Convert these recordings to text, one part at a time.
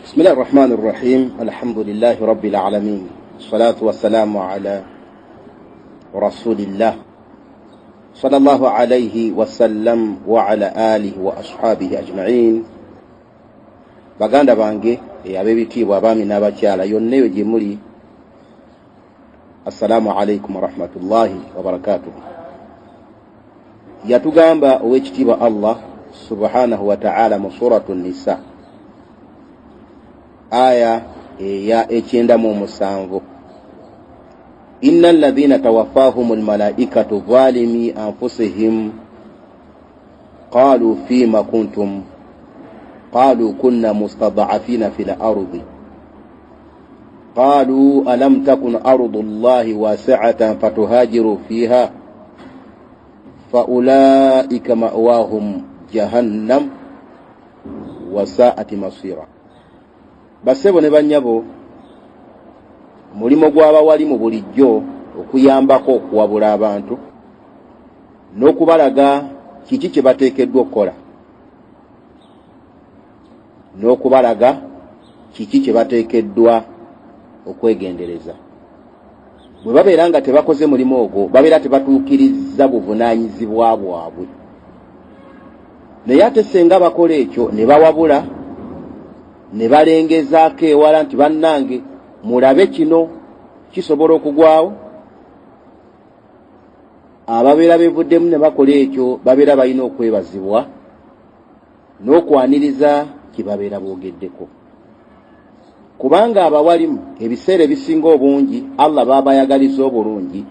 بسم الله الرحمن الرحيم. الحمد لله رب العالمين، الصلاة والسلام على رسول الله صلى الله عليه وسلم وعلى آله وأصحابه أجمعين. baganda bange abebitiibwa abaami n'abakyala yonna eyo gye muli, assalamu alaikum warahmatullahi wabarakatuh. Yatugamba ow'ekitiibwa Allah subhanahu wa ta'ala mu suratu Nisa aya ya 97, innal ladhina tawaffahumul malaikatu zalimi anfusihim qalu fima kuntum قالوا كنا مستضعفين في الأرض قالوا ألم تكن أرض الله واسعة فتهاجروا فيها فأولئك مأواهم جهنم وساءت مصيرا. basebo ne banyabo, mulimo gwaba wali mu bulijjo okuyambako okuwabula abantu n'okubalaga kiki kye bateekeddwa okukola, n'okubalaga kiki kye bateekeddwa okwegendereza. Bwe babeera nga tebakoze mulimu ogwo, babeera tebatuukiriza buvunaanyizibwa bwabwe. Naye ate senga bakola ekyo ne bawabula ne balengezaako ewala nti bannange mulabe kino kisobola okugwawo, ababeera beevuddemu ne bakola ekyo babeera balina okwebazibwa n'okwaniriza kibabeera boogeddeko. Kubanga abawalimu ebiseera ebisinga obungi Allah babayagaliza obulungi,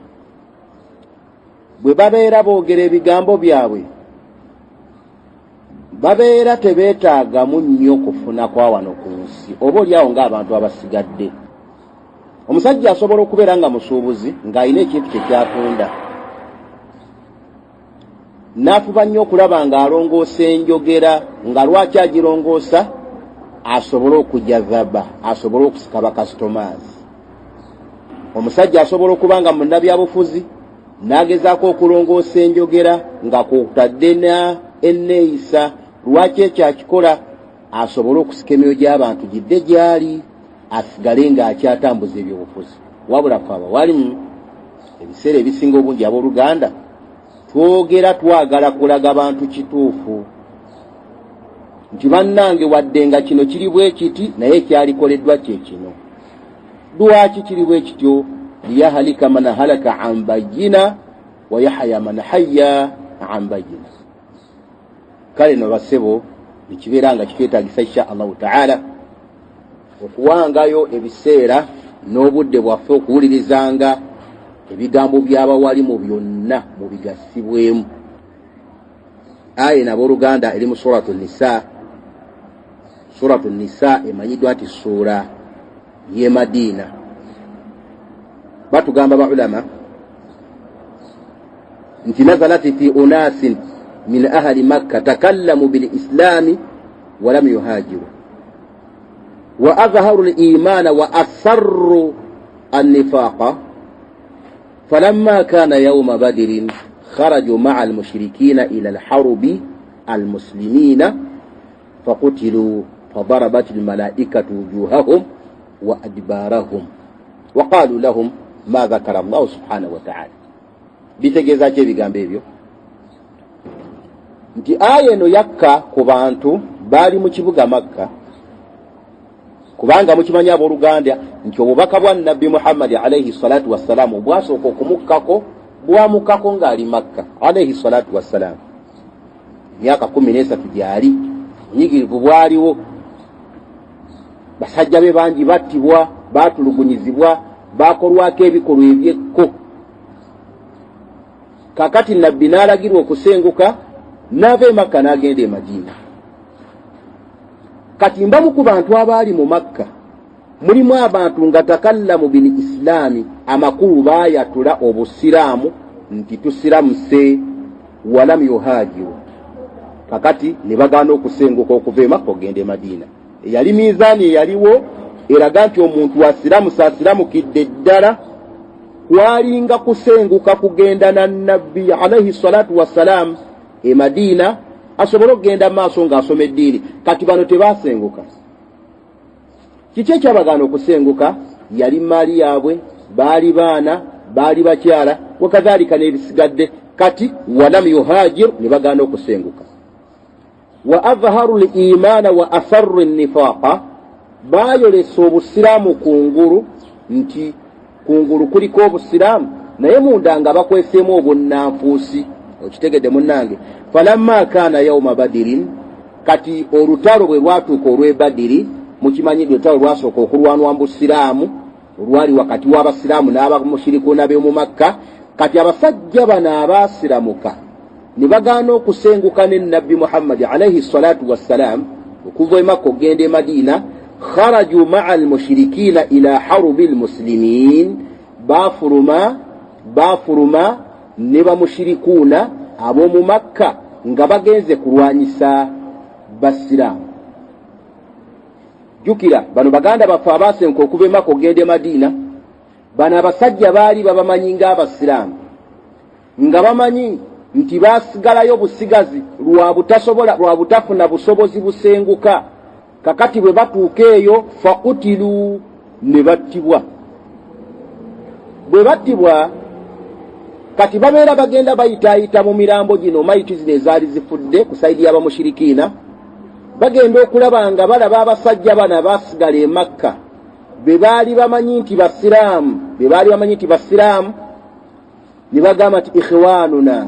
bwe babeera boogera ebigambo byabwe babeera tebeetaagamu nnyo kufuna kwa wano ku nsi, oba oliawo ng'abantu abasigadde. Omusajja asobola okubeera nga musuubuzi ng'alina ekintu kye kyatunda, n'afuba nnyo okulaba ng'alongoosa enjogera, nga lwaki agirongoosa? Asobole okujazaba, asobole okusika bakasitomazi. Omusajja asobola okuba nga munnabyabufuzi n'agezaako okulongoosa enjogera nga kwotadde na enneeyisa, lwaki ekyo akikola? Asobole okusika emyoyo gy'abantu gidde gy'ali, asigale ng'akyatambuza ebyobufuzi. Wabula fe abawalimu ebiseera ebisinga obungi abooluganda twogera twagala kulaga bantu kituufu nti bannange wadde nga kino kiri bwe kiti naye kyalikoleddwa kye kino. Lwaki kiri bwe kityo? liyahalika man halaka an bayyina wa yahya man hayya an bayyina. Kale no basebo nikibeera nga kitwetaagisa insha Allahu ta'ala okuwangayo ebiseera n'obudde bwaffe okuwulirizanga ebigambo by'abawalimu byonna mu bigasibwemu. Aya n'abooluganda eri mu suratu Nisa. Suratu Nisa emanyiddwa nti suura y'e Madiina. Batugamba baulama nti nazalati fi unasin min ahli Makka takallamu bil islami wa lam yuhajiru wa azharu al imana wa asarru an nifaqa فلما كان يوم بدر خرجوا مع المشركين إلى الحرب المسلمين فقتلوا فضربت الملائكة وجوههم وأدبارهم وقالوا لهم ما ذكر الله سبحانه وتعالى. bitegeza kye bigambo ebyo nti aya eno yakka ku bantu baali mu kibuga Makka, kubanga mukimanya abooluganda nti obubaka bwa Nabbi Muhammad alayhi salatu wassalamu bwasooka okumukkako bwamukkako ng'ali Makka alayhi salatu wassalamu. Myaka 13 gyali nyigirivu bwaliwo, basajja be bangi battibwa, baatulugunyizibwa, baakolwako ebikolwa ebyekko. Kakati Nabbi n'alagirwa okusenguka n'ava e Makka n'agenda e Madiina. Kati mbamu ku bantu abaali mu Makka mulimu abantu nga takallamu bil islami, amakulu baayatula obusiraamu nti tusiramuse, walam yuhajiru, kakati ne bagaana okusenguka okuva e Makka ogenda e Madiina. Eyali miizaani eyaliwo eraga nti omuntu asiramusa asiramukidde ddala kwalinga kusenguka kugenda na Nabbi alayhi salatu wassalamu e Madiina asobole okugenda maaso ng'asoma eddiini. Kati bano tebaasenguka, kiki ekyabagaana okusenguka? Yali maali yaabwe, baali baana, baali bakyala, wakadhalika n'ebisigadde. Kati walam yuhajir, ne bagaana okusenguka. Wa adhaharu l-imaana wa asarru n-nifaaqa, baayolesa obusiraamu kungulu, nti kungulu kuliko obusiraamu naye munda nga bakweseemu obunnanfuusi. Okitegedde munnange? Falamma kaana yawma badirin, kati olutalo bwe lwatuuka olw'e Badiri, mukimanyi olutalo lwasooka okulwanwa mu busiraamu, olwali wakati w'abasiraamu n'abamushirikuuna b'omu Makka. Kati abasajja bano abaasiramuka ne bagaana okusenguka ne Nabbi Muhammad alayhi salatu wassalaam okuva e Makka okugenda e Madiina. Kharaju ma'a al-mushrikiina ila harubi al-muslimiin, baafuluma ne bamushirikuuna ab'omu Makka nga bagenze kulwanyisa basiraamu. Jukira bano baganda baffe abaasenguka okuva e Makka okugenda e Madiina, bano abasajja baali babamanyi ng'abasiraamu, nga bamanyi nti baasigalayo busigazi lwa butafuna busobozi busenguka. Kakati bwe batuuka eyo, fakutilu, ne battibwa. Bwe battibwa, kati babeera bagenda bayitaayita mu mirambo gino, mayiti zino ezaali zifudde ku sayidi y'abamushirikiina, bagenda okulaba nga balaba abasajja bano abaasigala e Makka be baali bamanyi nti basiraamu, ne bagamba nti ikhwanuna,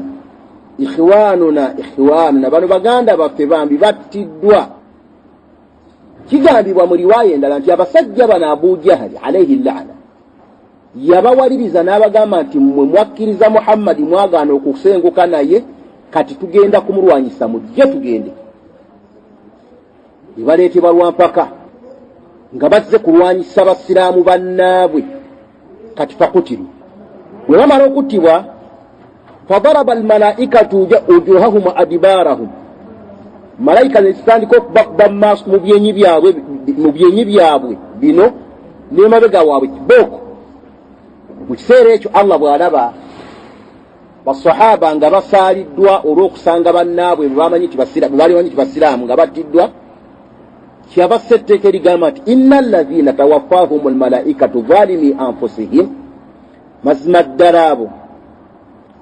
bano baganda baffe bambi battiddwa. Kigambibwa mu riwaaya endala nti abasajja bano Abu Jahali alayhi llaana yabawaliriza n'abagamba nti mmwe mwakkiriza Muhammadi, mwagaana okusenguka naye, kati tugenda kumulwanyisa, mujje tugende. Ne baleetebwa lwampaka nga bazze kulwanyisa basiraamu bannaabwe. Kati fakutilu, bwe bamala okuttibwa, fadaraba almalaikatu ujuhahum adibarahum, malayika ne zitandika okubakuba mu maaso mu byenyi byabwe bino n'emabega waabwe kibooko. Mu kiseera ekyo Allah bw'alaba basahaba nga basaaliddwa olw'okusanga bannaabwe baali bamanyi nti basiraamu nga battiddwa, kyabassa etteeka erigamba nti inna alladhina tawaffahum almalaikatu zalimi anfusihim, mazima ddala abo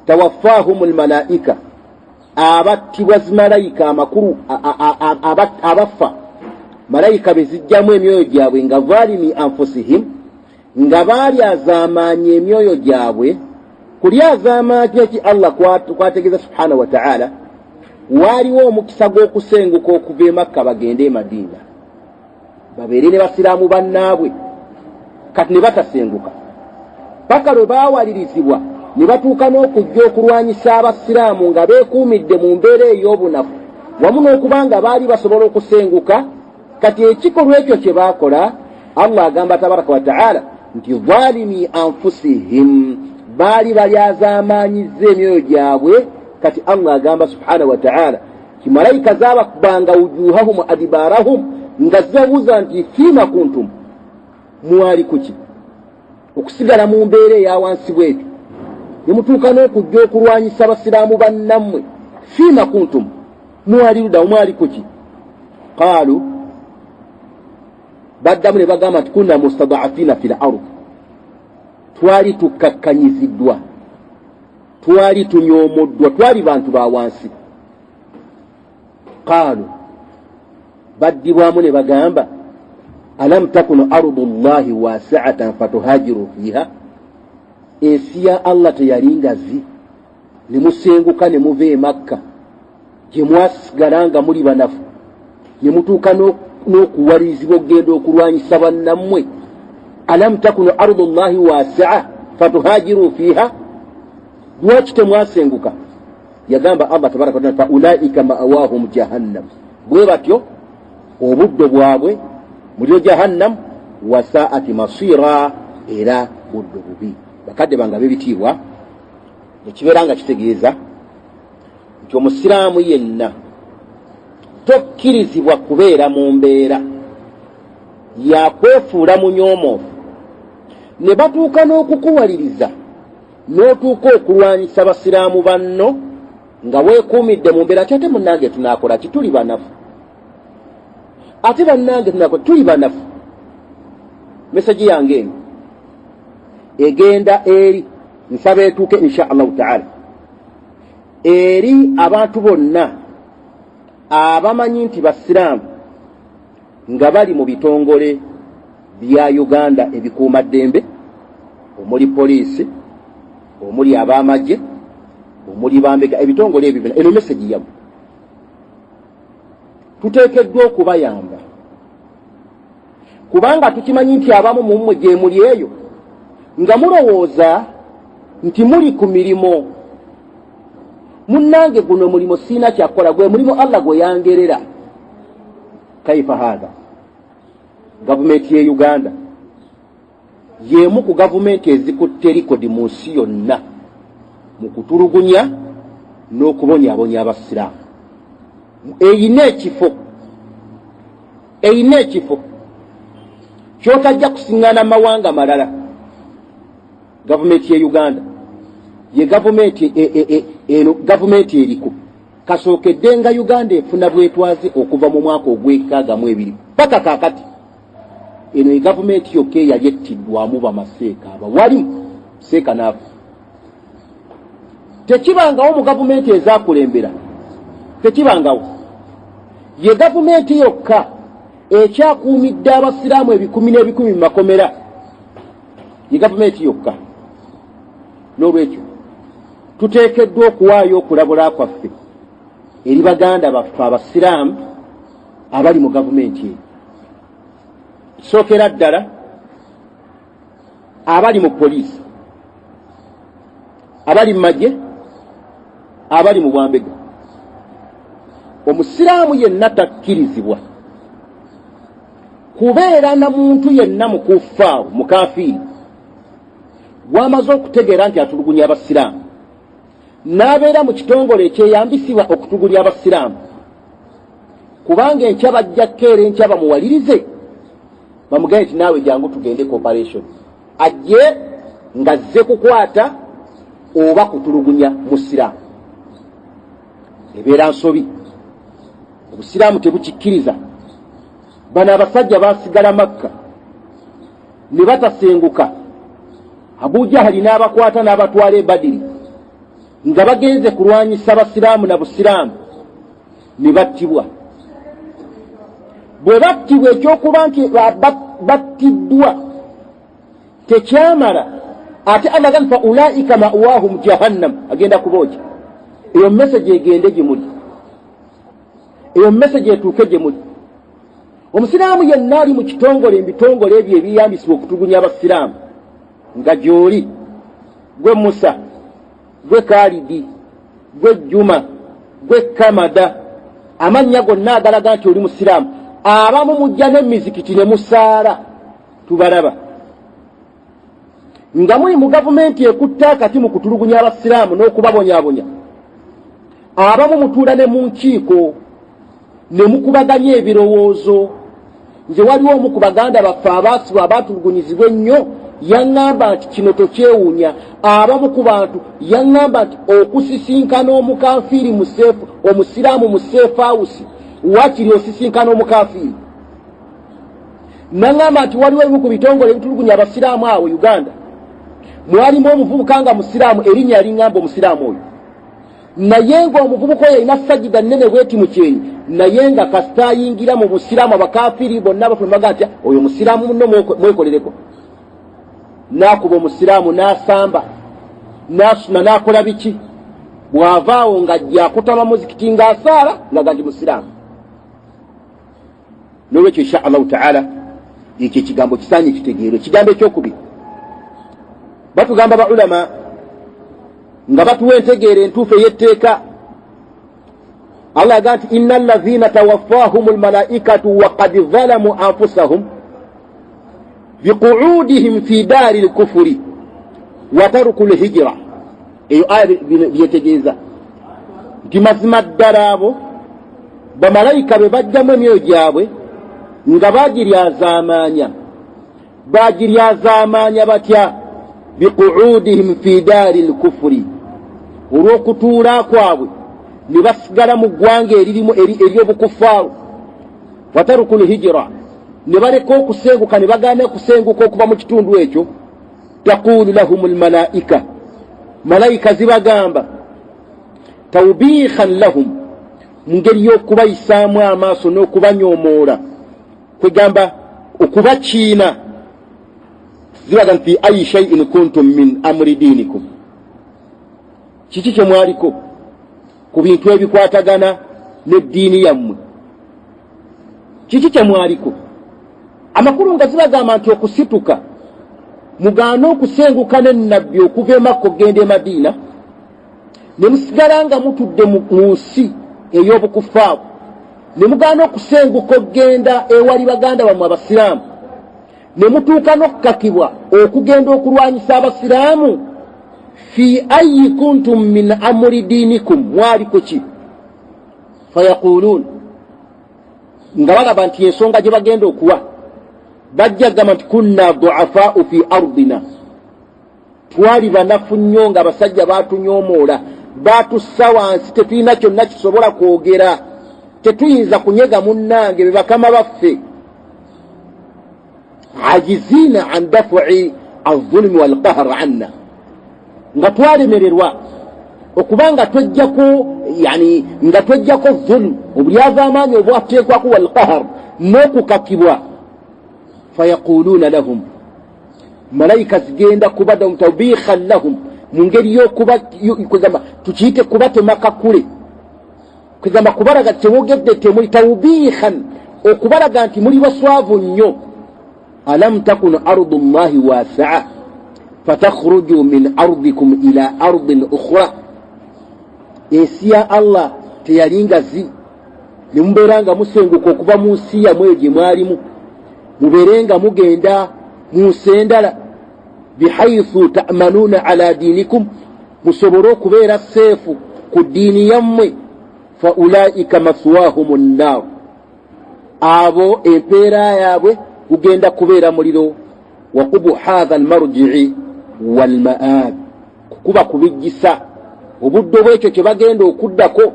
tawaffahum almalaika, abattibwa zimalayika amakulu abafa, malayika bezijjamu emyoyo gyabwe nga zalimi anfusihim, nga baali azaamaanya emyoyo gyabwe. Kuli azaamaanya ki Allah kwategeeza subhanahu wa ta'ala, waaliwo omukisa gw'okusenguka okuva e Makka bagende e Madiina babeere ne basiraamu bannaabwe. Kati ne batasenguka paka lwe baawalirizibwa ne batuuka n'okujja okulwanyisa abasiraamu nga beekuumidde mu mbeera ey'obunafu, wamu n'okubanga baali basobola okusenguka. Kati ekikolwa ekyo kye baakola, Allah agamba tabaraka wa ta'ala nti zalimi anfusihim, baali balyazaamaanyizza emyoyo gyabwe. Kati Allah agamba subhanahu wa ta'ala kimalayika zaabakubanga wujuhahum adibarahum, nga zibabuuza nti fima kuntum, mwali kuki? Okusigala mu mbeera eya wansi bwetyo ne mutuuka n'okujja okulwanyisa abasiraamu bannammwe, fima kuntum, mwali ludda, mwali kuki? Qaalu, baddamu ne bagamba nti kunna mustada'afina fil ardh, twali tukakkanyiziddwa, twali tunyoomoddwa, twali bantu ba wansi. Qaalu, baddibwamu ne bagamba alam takunu ardu llahi wasi'atan fatuhajiru fiha, ensi ya Allah teyali ngazi ne musenguka ne muva e Makka gye mwasigala nga muli banafu, ne mutuuka n'okuwalirizibwa okugenda okulwanyisa bannammwe? Alam takunu ardu llahi wasi'a fatuhajiru fiha, lwaki temwasenguka? Yagamba Allah tabaraka wa ta'ala fa ulaika ma'awahum jahannam, bwe batyo obuddo bwabwe mulyo jahannam, wasaati masira, era buddo bubi. Bakadde banga bebitiibwa, ekibeera nga kitegeeza nti omusiraamu yenna tokkirizibwa kubeera mu mbeera yakwefuula munyoomoofu ne batuuka n'okukuwaliriza n'otuuka okulwanyisa basiraamu banno nga weekuumidde mu mbeera. Ate munnange tunaakola ki? Tuli banafu. Ate bannange tunakola, tuli banafu. message yange egenda eri nsaba etuuke insha Allah taala eri abantu bonna abamanyi nti Basilaamu nga bali mu bitongole bya Uganda ebikuuma ddembe, omuli poliisi, omuli ab'amagye, omuli bambega, ebitongole ebyo eno message yamu tuteekeddwa okubayamba, kubanga tukimanyi nti abamu mu mmwe gye muli eyo nga mulowooza nti muli ku mirimo. Munnange guno mulimo siina kyakola, gwe mulimo Allah gwe yangerera. Kaifa hadha? Gavumenti ye Uganda yemu ku gavumenti ezikutte likodi mu nsi yonna mu kutulugunya n'okubonyaabonya Abasiraamu. Eyina ekifo kyotajja kusiŋŋaana mawanga malala. Gavumenti ye Uganda ye gavumenti eno gavumenti eriku kasookedde nga Uganda efuna bwetwaze okuva mu mwaka ogw'ekaaga paka kaakati. Eno ye gavumenti yokka eyali ettiddwamu bamaseeka abawali seeka naafu. Tekibangawo mu gavumenti ezaakulembera, tekibangawo. Ye gavumenti yokka ekyakuumidde Abasiraamu ebikumi n'ebikumi mu makomera. Ye gavumenti yokka. N'olwekyo tuteekeddwa okuwaayo okulabula kwaffe eri baganda baffe Abasiraamu abali mu gavumenti eyo. Sookera ddala abali mu poliisi, abali mu magye, abali mu bwambega. Omusiraamu yenna takkirizibwa kubeera na muntu yenna mukuffaawo mukafiiri wamaze okutegeera nti atulugunya Abasiraamu n'abeera mu kitongole ekyeyambisibwa okutulugunya Abasiraamu, kubanga enkya bajjakko era enkya bamuwalirize bamugaye nti naawe jangu tugende cooperation, ajje nga zze kukwata oba kutulugunya Musiraamu. Ebeera nsobi. Obusiraamu tebukikkiriza. Bano abasajja baasigala Makka ne batasenguka. Abu Jahali n'abakwata n'abatwala e Badiri nga bagenze kulwanyisa Abasiraamu na Busiraamu ne battibwa. Bwe battibwa ekyokuba nti battiddwa tekyamala, ate Allah gamba fa ulaika ma'wahum jahannam, agenda kuboja. Eyo message egende gye muli, eyo message etuuke gye muli. Omusiraamu yenna ali mu kitongole ebitongole ebyo ebiyambisibwa okutulugunya Abasiraamu nga gy'oli, gwe Musa, gwe Khalidi, gwe Juma, gwe Kamada, amannya gonna agalaga nti oli Musiraamu. Abamu mujja n'emizikiti ne musaala tubalaba. Nga muli mu gavumenti ekutta akati mu kutulugunya Abasiraamu n'okubabonyaabonya. Abamu mutuula ne mu nkiiko ne mukubaganya ebirowoozo. Nze waliwo omu ku baganda baffe abaasibwa abaatulugunyizibwa ennyo yaŋŋamba nti kino tokyewuunya. Abamu ku bantu yaŋŋamba nti okusisinkana omukafiiri Omusiraamu mu safe house wakiri osisinkana omukafiiri. Naŋŋamba nti waliwo ebimu ku bitongole ebitulugunya Abasiraamu awo Uganda mwalimu omuvubuka nga Musiraamu, erinnya yaliŋŋamba Omusilaamu oyo, naye ng'omuvubuka oyo alina sajida nnene bweti mu kyenyi, naye nga kasita ayingira mu Busiraamu abakafiiri bonna bafulumaga nti oyo Musiraamu munno mwekolereko. N'akuba Omusiraamu n'asamba n'asuna n'akola biki, bw'avaawo ng'ajja akutama muzikiti ng'asaala nga gandi Musiraamu. N'olwekyo insha Allah taala ekyo ekigambo kisaanye kitegeerwe. Ekigambo ekyokubiri batugamba ba ulama nga batuwa entegeero entuufu ey'etteeka. Allah agamba nti innal ladhina tawaffahumul malaikatu wa qad zalamu anfusahum biqu'udihim fi daril kufri wa tarkul hijra. Eyo aya byetegeeza nti mazima ddala abo bamalayika be bajjamu emyoyo gyabwe nga bagiryazaamaanya batya? Biqu'udihim fi daril kufri, olw'okutuula kwabwe ne basigala mu ggwanga eririmu ery'obukufaaru. Watarukul hijra, ne baleka okusenguka ne bagaana okusenguka okuva mu kitundu ekyo, taqulu lahumul malaika, malayika zibagamba tawbihan lahum, mu ngeri y'okubayisaamu amaaso n'okubanyomoola, kwegamba okubakiina, zibaga nti ayi shay'in kuntum min amri dinikum, kiki kye mwaliko ku bintu ebikwatagana n'eddiini yammwe, kiki kye mwaliko? Amakulu nga zibagamba nti okusituka mugaana okusenguka n'ennabbi okuva e Makka okugenda e Madiina, ne musigala nga mutudde mu nsi ey'obukufaavu, ne mugaana okusenguka okugenda ewali baganda bammwe Abasiraamu, ne mutuuka n'okukakibwa okugenda okulwanyisa Abasiraamu, fi ayi kuntum min amri dinikum, mwaliko ki? Fayaquluun, nga balaba nti ensonga gye bagenda okuwa, bajja gamba nti kunna du'afaa'u fi ardina, twali banafu nnyo nga abasajja baatunyomoola, baatussa wansi, tetulina kyonna kisobola kwogera, tetuyinza kunyega munnange be bakama baffe, ajizina an daf'i az-zulmi wal qahr anna, nga twalemererwa okubanga twejjako, yani nga twejjako zulm, obulyavaamaanyi obwateekwako wal qahr, n'okukakibwa. Fayaquluuna lahum, malayika zigenda kubadda mutawbihan lahum, mu ngeri y'okugamba tukiyite kubatemaka kule, kugamba kubalaga tewogedde temuli, tawbihan okubalaga nti muli baswavu nnyo. Alam takun ardu llahi wasi'a fatakhruju min ardikum ila ardin ukhra, ensi ya Allah teyali ngazi, ne mubeera nga musenguka okuva mu nsi yammwe gye mwalimu, mubeere nga mugenda mu nsi endala, bihaythu ta'manuuna ala dinikum, musobole okubeera seefu ku ddiini yammwe. Fa ulaika maswahum nnar, abo empeera yaabwe kugenda kubeera muliro. Wa qubu hadha almarji'i walmaab, kukuba kubijjisa obudde bwekyo kye bagenda okuddako,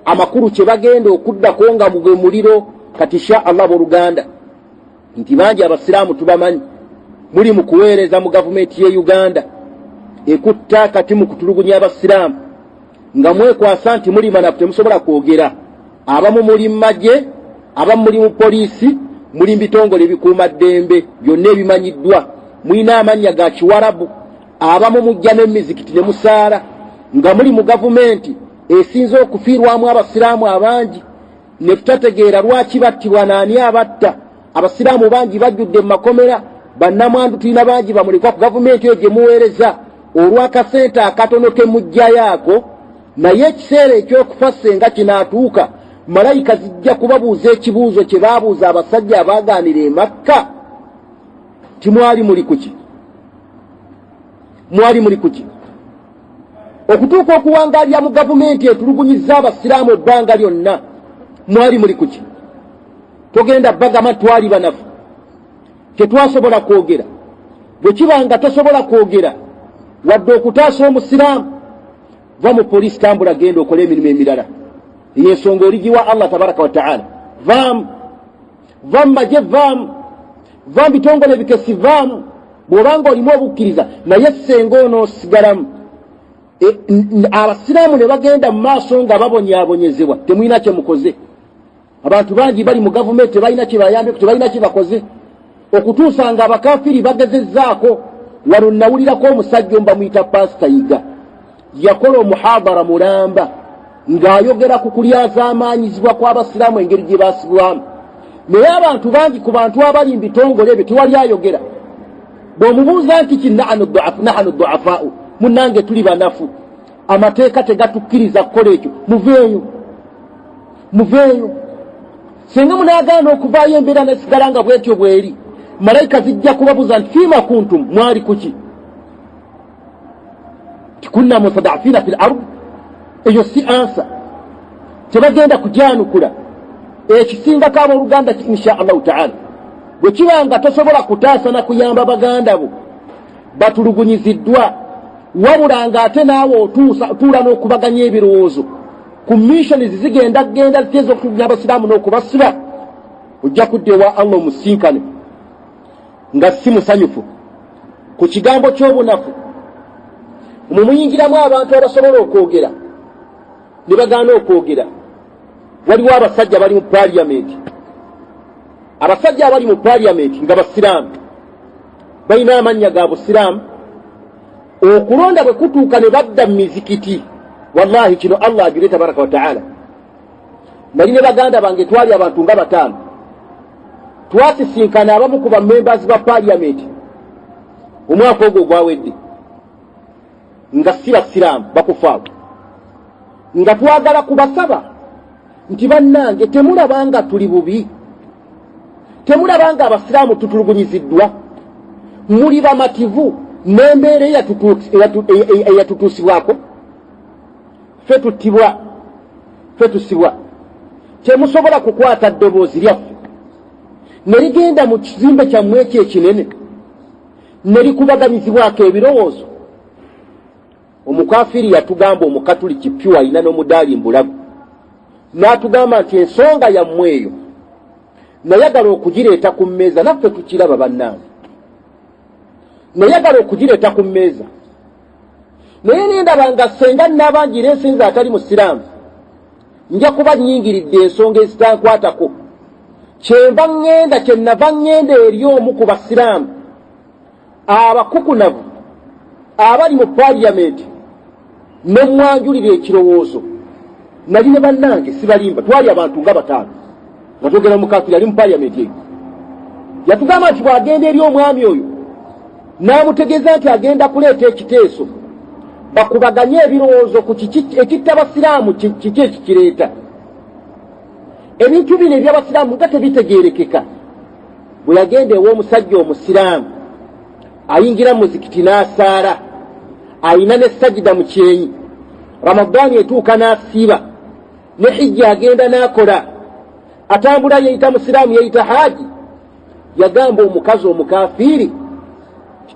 amakulu kye bagenda okuddako nga mugwe muliro. Kati insha Allah boluganda nti bangi Abasiraamu tubamanyi muli mu kuweereza mu gavumenti ye Uganda, ekutta kati mu kutulugunya Abasiraamu, nga mwekwasa nti muli manafu temusobola kwogera. Abamu muli mu magye, abamu muli mu poliisi, muli mu bitongole ebikuuma ddembe, byonna ebimanyiddwa, mulina amannya ga Kiwarabu, abamu mujja n'emizikiti ne musaala, nga muli mu gavumenti esinze okufiirwamu Abasiraamu abangi, ne tutategeera lwaki battibwa n'ani abatta. Abasiraamu bangi bajjudde mu makomera, bannamwandu tulina bangi bamulikwa ku gavumenti eyo gye muweereza olw'akasente akatono ke mujjayo ako, naye ekiseera ekyokufa senga kinaatuuka, malayika zijja kubabuuza ekibuuzo kye baabuuza abasajja abaagaanira e Makka, timwali muli kuki? Mwali muli kuki? Okutuuka okuwangaalya mu gavumenti etulugunyizza Abasiraamu ebbanga lyonna, mwali muli kuki? Togenda bagama twali banafu, tetwasobola kwogera. Bwe kiba nga tosobola kwogera wadde okutaasa Omusiraamu, va mu poliisi, tambula genda okole emirimu emirala. Ey'ensonga oligiwa Allah tabaraka wa ta'ala. Vaamu, va mu magye, vaamu, va mu bitongole bikesi, vaamu, bw'obanga olimu obukkiriza. Naye senga onoosigalamu, Abasiraamu ne bagenda mu maaso nga babonyaabonyezebwa, temulina kye mukoze. Abantu bangi bali mu gavumenti tebalina kye bayambe, tebalina kye bakoze, okutuusa nga abakafiri bagezezzaako. Wano nawulirako omusajja omba muyita Pasita Yiga, yakola omuhabara mulamba ng'ayogera ku kulyazaamaanyizibwa kw'Abasiraamu engeri gye baasibwamu. Naye abantu bangi ku bantu abali mu bitongole ebyo tewali ayogera. Bw'omubuuza nti ki nahanu du'afaa'u, munnange tuli banafu, amateeka tegatukkiriza kukola ekyo, muveeyo, muveeyo. Senga munaagaana okuvaayo embeera nesigala nga bwetyo bweri, malayika zijja kubabuuza nti fiima kuntum, mwali kuki? Tikunna mustad'afiina fil ard, eyo si ansa, tebagenda kujanukula. Ekisingako abooluganda insha Allahu ta'ala, bwe kiba nga tosobola kutaasa na kuyamba baganda bo batulugunyiziddwa, wabula ng'ate naawe otuula n'okubaganya ebirowoozo ku missioni zigenda ziteeza okutulugunya Abasiraamu n'okubasiba, ojja kudda ewa Allah omusinkane nga si musanyufu ku kigambo ky'obunafu. Mumuyingiramu abantu abasobola okwogera ne bagaana okwogera. Waliwo abasajja bali mu parliament, abasajja abali mu parliament nga basiraamu balina amannya ga busiraamu. Okulonda bwe kutuuka ne badda mu mizikiti, wallahi kino Allah ajule tabaraka wa taala. Nali ne baganda bange twali abantu nga bataano, twasisinkana abamu ku bamembers ba parliament omwaka ogwo gwawedde nga si basiraamu bakufaawo, nga twagala kubasaba nti bannange temulabanga tuli bubi, temulabanga abasiraamu tutulugunyiziddwa, muli bamativu n'embeera eyatutuusibwako, ffe tuttibwa, ffe tusibwa. Temusobola kukwata ddoboozi lyaffe ne ligenda mu kizimbe kyammwe ekyo ekinene ne likubaganyizibwako ebirowoozo. Omukafiri yatugamba omukatuliki pyu alina n'omudaali mbulago, n'atugamba nti ensonga yammwe eyo nayagala okugireeta ku mmeeza, naffe tukiraba bannange, nayagala okugireeta ku mmeeza. Naye nendaba nga senga n'abangi n'ensinza atali musiraamu nja kuba nnyingiridde ensonga ezitankwatako. Kyenava ŋŋenda eri omu ku basiraamu abakukunavu abali mu parliament ne mwanjulira ekirowoozo. Nali ne bannange sibalimba, twali abantu nga bataano nga twogera mukafiri ali mu parliament eyo. Yatugamba nti bw'agenda eri omwami oyo n'amutegeeza nti agenda kuleeta ekiteeso, bakubaganye ebirowoozo ku ekitta abasiraamu kiki ekikireeta. Ebintu bino eby'abasiraamu nga tebitegeerekeka. Bwe yagenda ew'omusajja omusiraamu ayingira mu muzikiti n'asaala, ayina ne sajida mu kyenyi, Ramadaani etuuka n'asiiba, ne hijja agenda n'akola, atambula yeyita musiraamu yeyita haaji. Yagamba omukazi omukafiiri,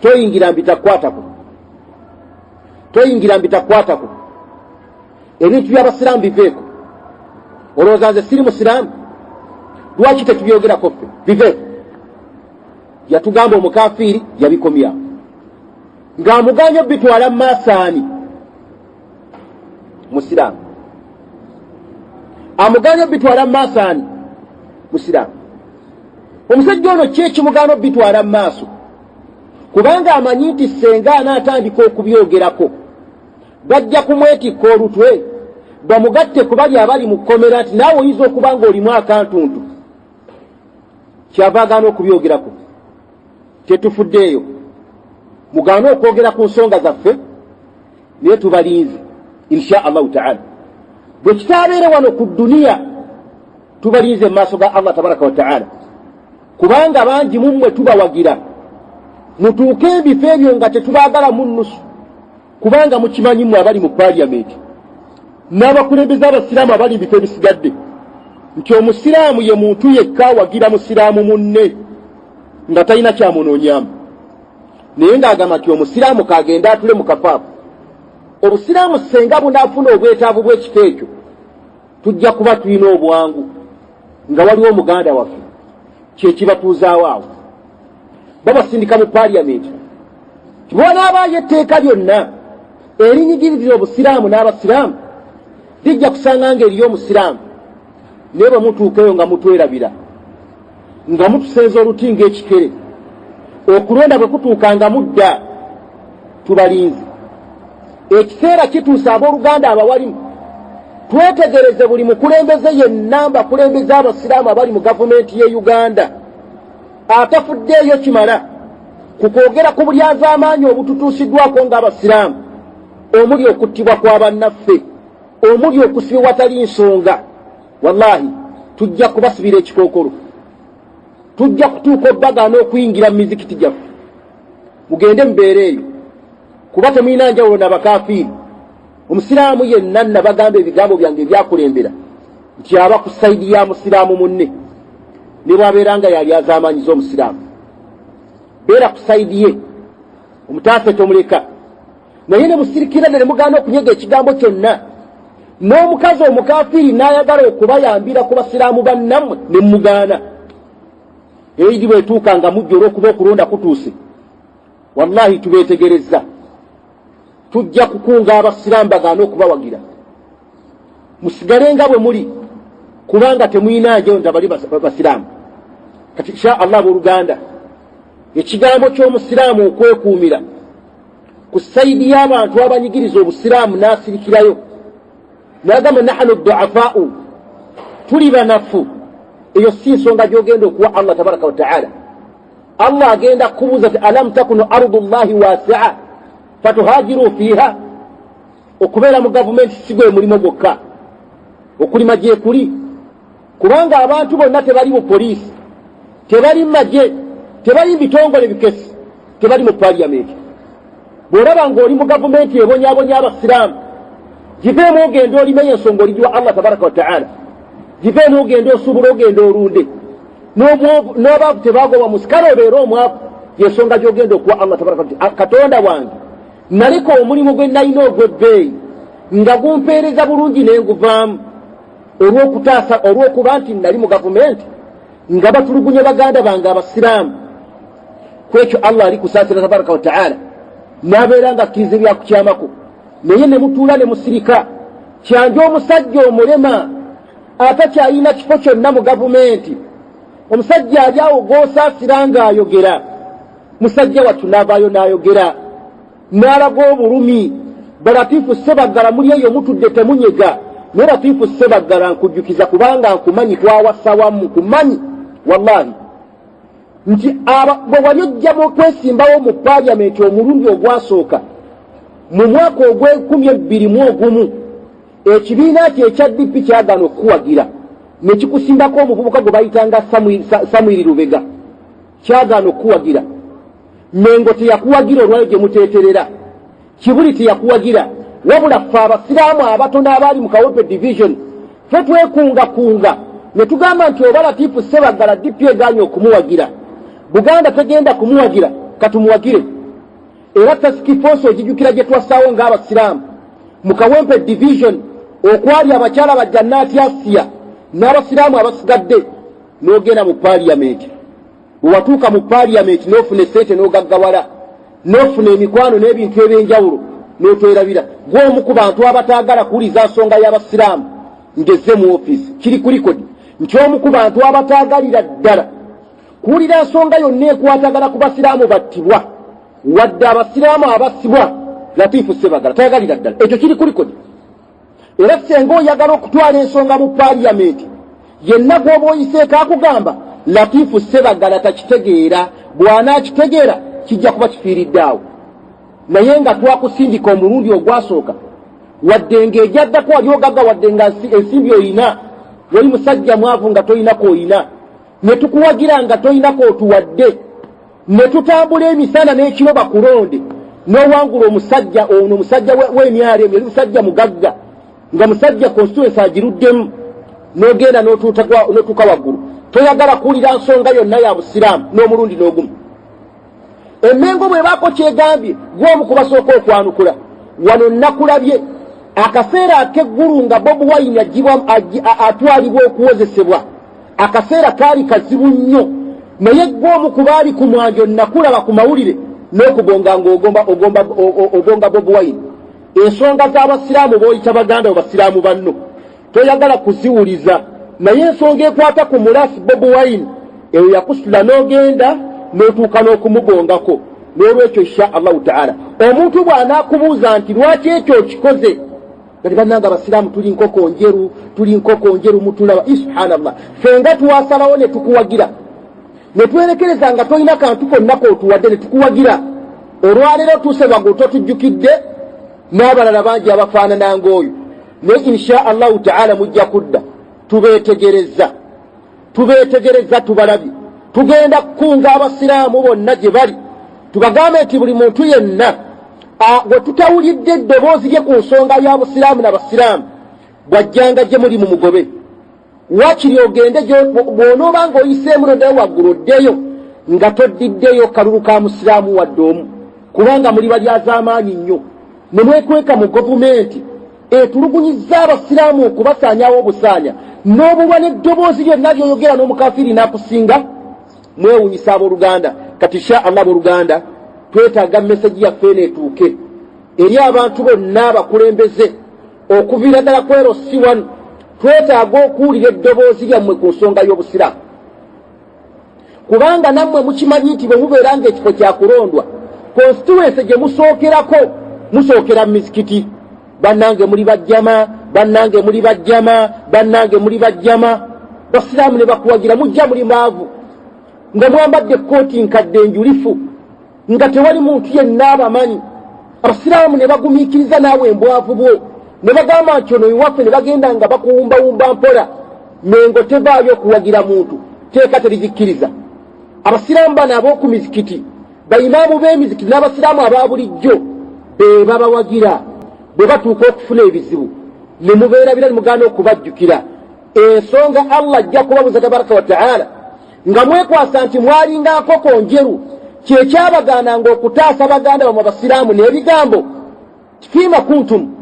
toyingira mbitakwatako, toyingira mbitakwatako, ebintu by'abasiraamu biveeko. Olowooza nze siri musiraamu? Lwaki tetubyogerako ffe? Biveeko. Yatugamba omukafiiri yabikomyawo ng'amuganya bitwala mu maasaani. Musiraamu amuganya bitwala mu maasaani, musiraamu. Omusajja ono kyekimugana bitwala mu maaso, kubanga amanyi nti senga anaatandika okubyogerako bajja kumwetikka olutwe bamugatte ku bali abali mu kkomera nti naawe oyinza okuba ng'olimu akantuntu. Kyava agaana okubyogerako. Tetufuddeeyo, mugaana okwogera ku nsonga zaffe naye tubalinze insha Allahu taala. Bwe kitaabeere wano ku dduniya tubalinze mu maaso ga Allah tabaraka wa taala, kubanga bangi mu mmwe tubawagira mutuuke ebifo ebyo nga tetubaagala mu nnusu, kubanga mukimanyi mmwe abali mu parliament n'abakulembeze abasiraamu abali mu bifo ebisigadde nti omusiraamu ye muntu yekka awagira musiraamu munne nga talina kyamunoonyamu. Naye ng'agamba nti omusiraamu kagenda atule mu kafaafu. Obusiraamu senga bunaafuna obwetaavu bw'ekifo ekyo, tujja kuba tulina obwangu nga waliwo omuganda waffe kyekibatuuzaawo awo. Babasindika mu parliament bw'anaabaayo etteeka lyonna erinyigirizira obusiraamu n'abasiraamu lijja kusanga ng'eriyo omusiraamu, naye bwe mutuukeyo nga mutwerabira, nga mutusenza oluti ng'ekikere, okulonda bwe kutuuka nga mudda, tubalinze. Ekiseera kituuse abooluganda abawalimu twetegereze buli mukulembeze yenna bakulembeze abasiraamu abali mu gavumenti y'e Uganda atafuddeeyo kimala ku kwogera ku bulyazaamaanyi obututuusiddwako ng'abasiraamu, omuli okuttibwa kwa bannaffe, omuli okusibwa watali nsonga. Wallahi tujja kubasibira ekikookolo, tujja kutuuka obbagaana okuyingira mu mizikiti gyaffe. Mugende mubeere eyo, kuba temulina njawulo n'abakafiiri. Omusiraamu yenna nabagamba ebigambo byange ebyakulembera nti aba ku sayidi ya musiraamu munne, ne bwabeera nga yali azaamanyiza omusiraamu, beera ku sayidi ye, omutaase tomuleka. Naye ne musirikira ne mugaana okunyega ekigambo kyonna, n'omukazi omukafiiri n'ayagala okubayambira ku basiraamu bannammwe ne mugaana. eidi bwetuuka nga mujja olw'okuba okulonda kutuuse, wallahi tubeetegereza, tujja kukunga abasiraamu bagaana okubawagira. Musigale nga bwe muli, kubanga temuyina njeyo nti abali basiraamu. Kati insha Allah buluganda, ekigambo ky'omusiraamu okwekuumira ku saidi y'abantu abanyigiriza obusiraamu n'asirikirayo n'agamba nahnu du'afaa'u, tuli banafu, eyo si nsonga gy'ogenda okuwa Allah tabaraka wa ta'ala. Allah agenda kubuuza ti alam takunu ardullahi wasi'a fatuhajiru fiha. Okubeera mu gavumenti si gwe mulimo gwokka, okulima gye kuli, kubanga abantu bonna tebali mu poliisi, tebali maje, tebali bitongole bikesi, tebali mu parliament. Bw'olaba ng'oli mu gavumenti ebonyabonya abasiraamu, giveemu ogenda olimenye ensonga oligiwa Allah tabaraka wa ta'ala, giveemu ogenda osuubula ogenda olunde n'abaavu tebaagoba musikale obeera omwavu, yensonga gy'ogenda okuwa Allah tabaraka wa ta'ala. Katonda wange, naliko omulimu gwe nalina ogw'ebbeeyi nga gumpeereza bulungi n'enguvaamu olw'okutaasa, olw'okuba nti nali mu gavumenti nga batulugunya baganda bange abasiraamu. Kwekyo Allah ali kusaasira tabaraka wa ta'ala, n'abeera nga akkiriza ebyakukyamako, naye ne mutuula ne musirika. Kyanje omusajja omulema atakyalina kifo kyonna mu gavumenti, omusajja ali awo gw'osaasira ng'ayogera, musajja wattu n'avaayo n'ayogera n'alaga obulumi. Balatifu Ssebaggala muli eyo mutudde temunyega, naye Latifu Ssebaggala nkujjukiza kubanga nkumanyi, twawasa wamu, nkumanyi wallahi nti bwe wali ojja mu kwesimbawo mu parliament omulundi ogwasooka mu mwaka ogw'2021, ekibiina kye ekya DP kyagaana okukuwagira ne kikusindako omuvubuka gwe bayitanga Samwiri Lubega, kyagaana okukuwagira. Mengo teyakuwagira olwayo gye muteeterera, Kibuli teyakuwagira, wabula ffe abasiraamu abatono abaali mu Kawempe division ffe twekungakunga ne tugamba nti oba Latifu Ssebaggala DP egaanye okumuwagira, Buganda tegenda kumuwagira, katumuwagire. Era task force ogijjukira gye twasaawo ng'abasiraamu mu Kawempe division, okwali abakyala ba Jannaati Asiya n'abasiraamu abasigadde, n'ogenda mu parliament. Watuuka mu parliament n'ofuna essente n'ogaggawala, n'ofuna emikwano n'ebintu eby'enjawulo n'otwerabira. Gw'omu ku bantu abataagala kuwuliza nsonga y'abasiraamu ngezze mu ofiisi, kiri ku likodi nti omu ku bantu abataagalira ddala kuwulira nsonga yonna ekwatagala ku basiraamu battibwa wadde abasiraamu abasibwa, Latifu Ssebaggala tayagalira ddala. Ekyo kiri ku likodi. Era senga oyagala okutwala ensonga mu parliament, yenna gw'oba oyiseeko akugamba Latifu Ssebaggala takitegeera, bw'anaakitegeera kijja kuba kifiiridde awo. Naye nga twakusindika omulundi ogwasooka, wadde ng'ejyaddako wali ogagga, wadde nga ensimbi oyina, wali musajja mwavu nga toyinako oyina, ne tukuwagira nga toyinako otuwadde, ne tutambula emisana n'ekiro bakulonde, n'owangula omusajja ono, omusajja w'emyalo emyo, musajja mugagga, nga musajja constituency agiruddemu, n'ogenda n'otuuka waggulu. Toyagala kuwulira nsonga yonna ya busiraamu n'omulundi n'ogumu. Emmengo bwe baako kyegambye, gw'omu kubasooka okwanukula. Wano nakulabye akaseera ak'eggulu nga Bobi Wine atwalibwa okuwozesebwa, akaseera kaali kazibu nnyo, naye gw'omu ku baali ku mwanjo nakulaba ku mawulire n'okubonga ng'obonga Bobi Wine. Ensonga z'abasiraamu b'oyita baganda bo basiraamu banno toyagala kuziwuliza, naye ensonga ekwata ku mulaasi Bobi Wine eyo yakusitula n'ogenda n'otuuka n'okumugongako. N'olwekyo insha Allahu ta'ala omuntu bw'anaakubuuza nti lwaki ekyo kikoze, kati bannanga abasiraamu tuli nkoko njeru mutulaba, subhanallah, fenga tuwasalawo ne tukuwagira ne twerekereza nga tolina kantu konna k'otuwadde ne tukuwagira. Olwaleero tuuse bago totujjukidde n'abalala bangi abafaanana ng'oyo, naye insha Allahu ta'ala mujja kudda tubeetegereza tubalabye. Tugenda kukunga abasiraamu bonna gye bali, tubagambe nti buli muntu yenna gwe tutawulidde eddoboozi lye ku nsonga y'abusiraamu n'abasiraamu bw'ajjanga gye muli mu mugobe. Wakiri ogende bw'onooba ng'oyiseemu noddayo waggulu oddeyo nga toddiddeyo kalulu ka musiraamu wadde omu, kubanga muli balyaz'amaanyi nnyo ne mwekweka mu gavumenti etulugunyizza abasiraamu okubasaanyawo obusaanya, n'obulwa n'eddoboozi lyonna ly'oyogera n'omukafiri n'akusinga. mwewunyisa abooluganda. Kati insha Allah abooluganda twetaaga message yaffe eneetuuke eri abantu bonna abakulembeze okuviira ddala ku LC1. Twetaaga okuwulira eddoboozi lyammwe ku nsonga y'obusiraamu, kubanga nammwe mukimanyi nti bwe mubeera ng'ekifo kya kulondwa constituency gye musookerako musookera mu mizikiti. Bannange muli bajjama, bannange muli bajjama, bannange muli bajjama. Basiraamu ne bakuwagira mujja muli maavu nga mwambadde ekkooti nkadde enjulifu nga tewali muntu yenna abamanyi. Abasiraamu ne bagumiikiriza naawe embwavu bwo ne bagamba nti ono iwaffe ne bagenda nga bakuwumbawumba mpola mengo tevaayo okuwagira muntu, teeka terizikkiriza. Abasiraamu bano ab'oku mizikiti, bayimaamu b'emizikiti n'abasiraamu aba bulijjo be babawagira bwe batuuka okufuna ebizibu ne mubeera bira ne mugaana okubajjukira. Ensonga Allah ajja kubabuza tabaraka wa ta'ala nga mwekwasa nti mwalinga nkoko njeru, kyekyabagaananga okutaasa baganda bamwe abasiraamu n'ebigambo fima kuntum,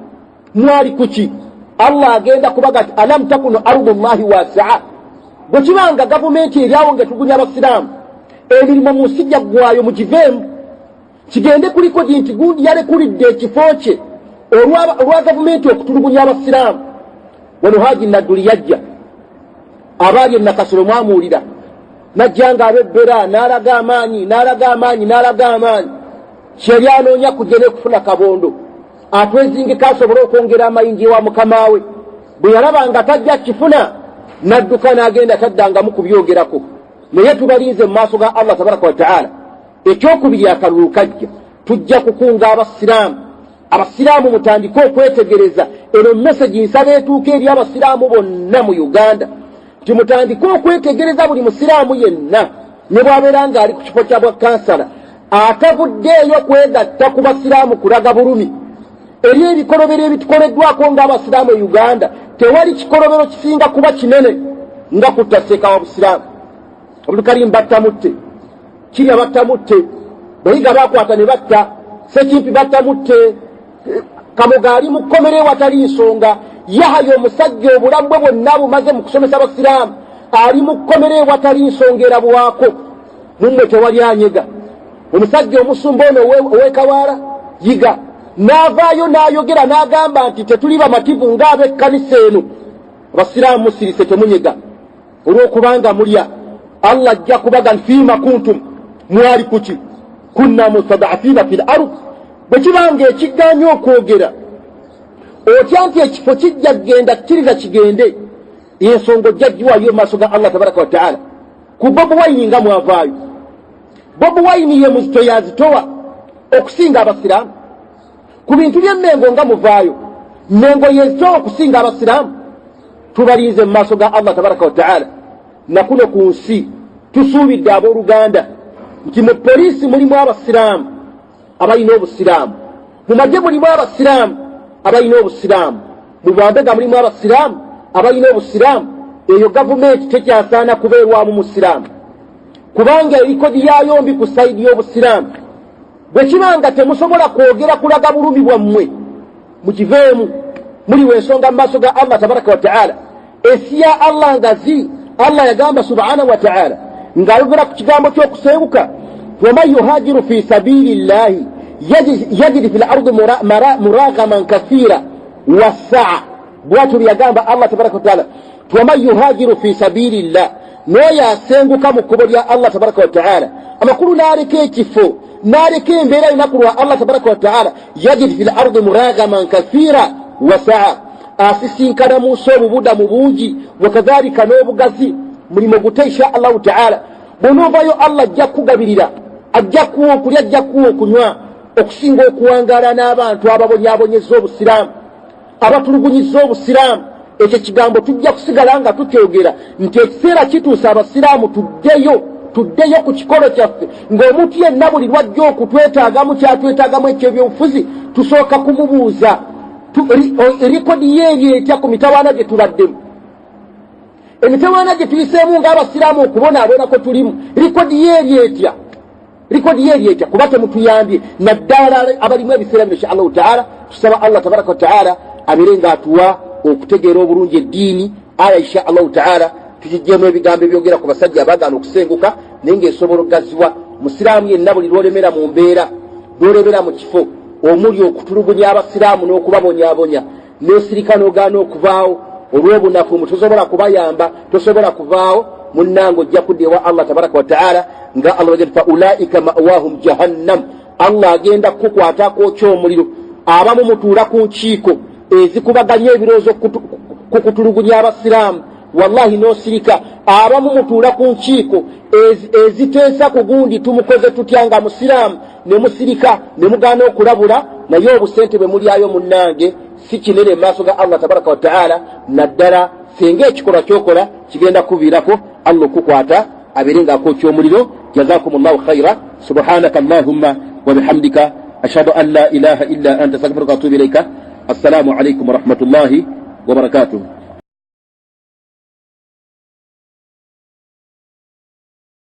mwali kuki? Allah agenda kubaga ati alam takunu ardullahi wasi'a. Bwe kibanga gavumenti eryawo ng'etugunya abasiraamu, emirimu mu nsi gyaggwayo mugiveemu, kigende ku likodi nti gundi yalekulidde ekifo kye olwa gavumenti okutulugunya abasiraamu. Wano Haji Nadduli yajja, abaali Nakasero mwamuwulira, najja nga abebbera n'alaga amaanyi n'alaga amaanyi n'alaga amaanyi. Kyeri anoonya kujja n'ekufuna kabondo atwezingeko asobole okwongera amayinji wa mukama we. Bwe yalaba nga tajja kifuna n'adduka n'agenda taddangamu kubyogerako. Naye tubalinze mu maaso ga Allah tabaraka wa ta'ala. Ekyokubiri akalulu kajja, tujja kukunga abasiraamu. Abasiraamu mutandike okwetegereza eno message nsaba etuuka eri abasiraamu bonna mu Uganda, nti mutandike okwetegereza buli musiraamu yenna ne bw'abeera ng'ali ku kifo kya bwa kansala atavuddeeyo kwegatta ku basiraamu kulaga bulumi eri ebikolobero ebitukoleddwako ng'abasiraamu e Uganda. Tewali kikolobero kisinga kuba kinene nga kutaseeka wa busiraamu. Abdulkarim battamutte, Kirya battamutte, Bayiga bakwata ne batta, Sekimpi battamutte, Kamoga ali mu kkomere watali nsonga, Yahaya omusajja obulamu bwe bwonna bumaze mu kusomesa abasiraamu ali mu kkomere watali nsonga erabwako. Mummwe tewali anyega. Omusajja omusumba ono ow'Ekawaala Yiga n'avaayo n'ayogera n'agamba nti tetuli bamativu ng'ab'ekkanisa eno. Abasiraamu musirise temunyega olw'okubanga mulya. Allah ajja kubaga fima kuntum, mwali kuki? Kunna mustad'afina fil ardh. Bwe kibanga ekigaanye okwogera otya nti ekifo kijja kgenda kkiriza kigende, ensonga ojja giwaayo mu maaso ga Allah tabaraka wa ta'ala. Ku Bobi Wine nga mwavaayo. Bobi Wine ye muzito yazitowa okusinga abasiraamu. Ku bintu by'emmengo nga muvaayo, Mmengo yezitowa okusinga abasiraamu. Tubalinze mu maaso ga Allah tabaraka wa ta'ala. Na kuno ku nsi tusuubidde abooluganda nti mu poliisi mulimu abasiraamu abalina obusiraamu, mu magye mulimu abasiraamu abalina obusiraamu, mu bwambega mulimu abasiraamu abalina obusiraamu. Eyo gavumenti tekyasaana kubeerwamu musiraamu, kubanga erikodi yayo mbi ku sayidi y'obusiraamu. Bwe kibanga temusobola kwogera kulaga bulumi bwammwe, mukiveemu. Muliwo ensonga mu maaso ga Allah tabaraka wa ta'ala. Ensi ya Allah ngazi. Allah yagamba subhanahu wa ta'ala ng'ayogera ku kigambo ky'okusenguka, waman yuhajiru fi sabilillahi yajid fil ardi muragaman kathira wasaa. Bwatu yagamba Allah tabaraka wa ta'ala, waman yuhajiru fi sabilillah, noyo asenguka mu kkubo lya Allah tabaraka wa ta'ala, amakulu n'aleka ekifo n'aleka embeera inakulwa Allah tabaraka wa ta'ala, yajid fil ardi muragaman kathira wasaa, asisinkana mu nsi obubudamu bungi, wakadhalika n'obugazi mulimo gute insha Allahu ta'ala. Bw'onoovayo Allah ajja kugabirira, ajja kuwa okulya, ajja kuwa okunywa, okusinga okuwangaala n'abantu ababonyaabonyezza obusiraamu, abatulugunyizza obusiraamu. Ekyo kigambo tujja kusigala nga tukyogera nti ekiseera kituusa abasiraamu tuddeyo ku kikolo kyaffe, ng'omuntu yenna buli lwajja okutwetaagamu kyatwetaagamu ekyebyobufuzi tusooka kumubuuza erikodi yeeri etya ku mitawaana gye tubaddemu. Emitawaana gye tuyiseemu ng'abasiraamu okubonaabona ko tulimu, rikodi yeeri etya? Rikodi yeeri etya? Kuba temutuyambye naddala abalimu ebiseera bino insha Allahu ta'ala. Tusaba Allah tabaraka wa ta'ala abeere ng'atuwa okutegeera obulungi eddiini. Aya insha Allahu ta'ala tukijjemu ebigambo ebyogera ku basajja abagaana okusenguka naye ng'esobola okugazibwa musiraamu yenna buli lwolemera mu mbeera lwolemera mu kifo omuli okutulugunya abasiraamu n'okubabonyaabonya n'osirika n'ogaana okuvaawo olw'obunafu tosobola kubayamba tosobola kuvaawo munnange ojja kudda ewa Allah tabaraka wa taala nga Allah bagenda fa ulaika ma'wahum jahannam Allah agenda kukwatako ky'omuliro abamu mutuula ku nkiiko ezikubaganya ebirowoozo kukutulugunya abasiraamu wallahi n'osirika abamu mutuula ku nkiiko eziteesa ku gundi tumukoze tutya nga musiraamu ne musirika ne mugaana okulabula naye obusente bwe mulyayo munnange si kinene maaso ga Allah tabaraka wa taala naddala senga ekikolwa kyokola kigenda kuviirako Allah okukwata abeerengaako ky'omuliro jazakumullahu khaira subhanaka allahumma wa bihamdika ashhadu an la ilaha illa anta astaghfiruka wa atubu ilayka assalamu alaykum wa rahmatullahi wa barakatuh